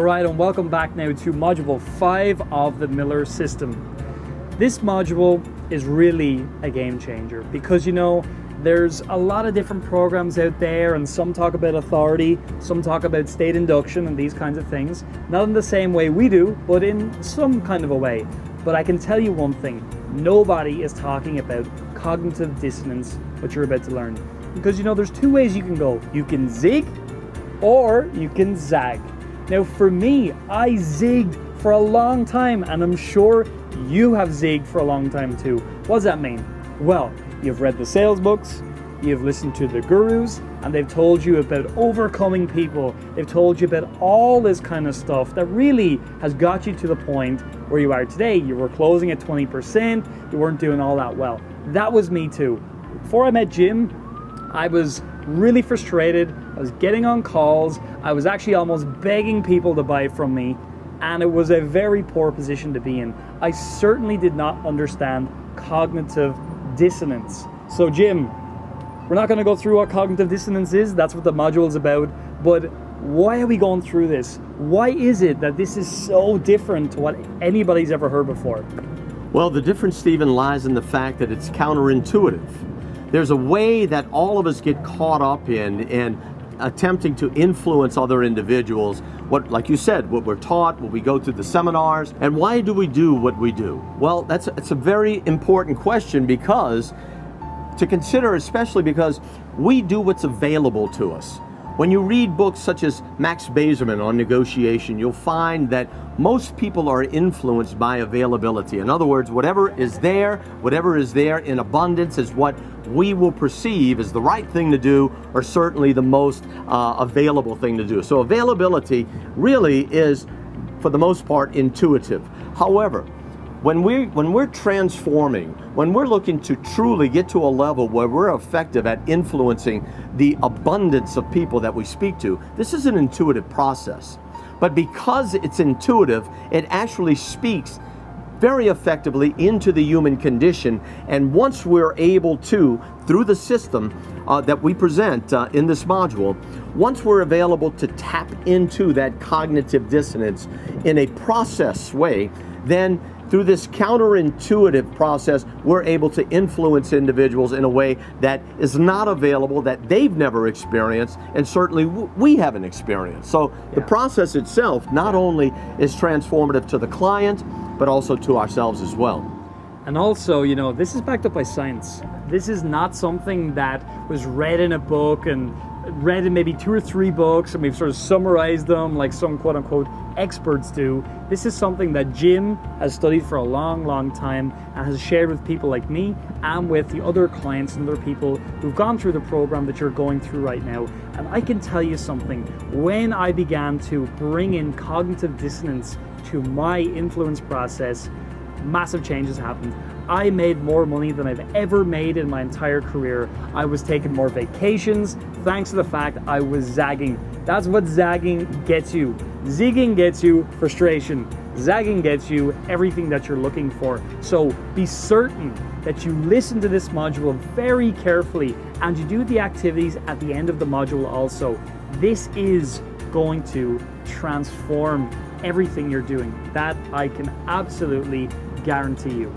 Alright, and welcome back now to Module 5 of the Miller System. This module is really a game changer because, there's a lot of different programs out there, and some talk about authority, some talk about state induction and these kinds of things. Not in the same way we do, but in some kind of a way. But I can tell you one thing, nobody is talking about cognitive dissonance, what you're about to learn. Because there's two ways you can go. You can zig or you can zag. Now for me, I zigged for a long time, and I'm sure you have zigged for a long time too. What does that mean? Well, you've read the sales books, you've listened to the gurus, and they've told you about overcoming people. They've told you about all this kind of stuff that really has got you to the point where you are today. You were closing at 20%, you weren't doing all that well. That was me too. Before I met Jim, I was really frustrated. I was getting on calls. I was actually almost begging people to buy from me, and it was a very poor position to be in. I certainly did not understand cognitive dissonance. So Jim, we're not going to go through what cognitive dissonance is. That's what the module is about. But why are we going through this? Why is it that this is so different to what anybody's ever heard before? Well, the difference, Stephen, lies in the fact that it's counterintuitive. There's a way that all of us get caught up in attempting to influence other individuals. What, like you said, what we're taught, what we go through the seminars, and why do we do what we do? Well, it's a very important question to consider, especially because we do what's available to us. When you read books such as Max Bazerman on negotiation, you'll find that most people are influenced by availability. In other words, whatever is there in abundance is what we will perceive as the right thing to do, or certainly the most available thing to do. So availability really is, for the most part, intuitive. However, when we're transforming, when we're looking to truly get to a level where we're effective at influencing the abundance of people that we speak to, this is an intuitive process. But because it's intuitive, it actually speaks very effectively into the human condition. And once we're able to, through the system that we present in this module, once we're available to tap into that cognitive dissonance in a process way, then through this counterintuitive process, we're able to influence individuals in a way that is not available, that they've never experienced, and certainly we haven't experienced. So the process itself not only is transformative to the client, but also to ourselves as well. And also, this is backed up by science. This is not something that was read in a book and read in maybe 2 or 3 books, and we've sort of summarized them like some quote-unquote experts do. This is something that Jim has studied for a long, long time and has shared with people like me and with the other clients and other people who've gone through the program that you're going through right now. And I can tell you something, when I began to bring in cognitive dissonance to my influence process, massive changes happened. I made more money than I've ever made in my entire career. I was taking more vacations thanks to the fact I was zagging. That's what zagging gets you. Zigging gets you frustration. Zagging gets you everything that you're looking for. So be certain that you listen to this module very carefully, and you do the activities at the end of the module also. This is going to transform everything you're doing. That I can absolutely guarantee you.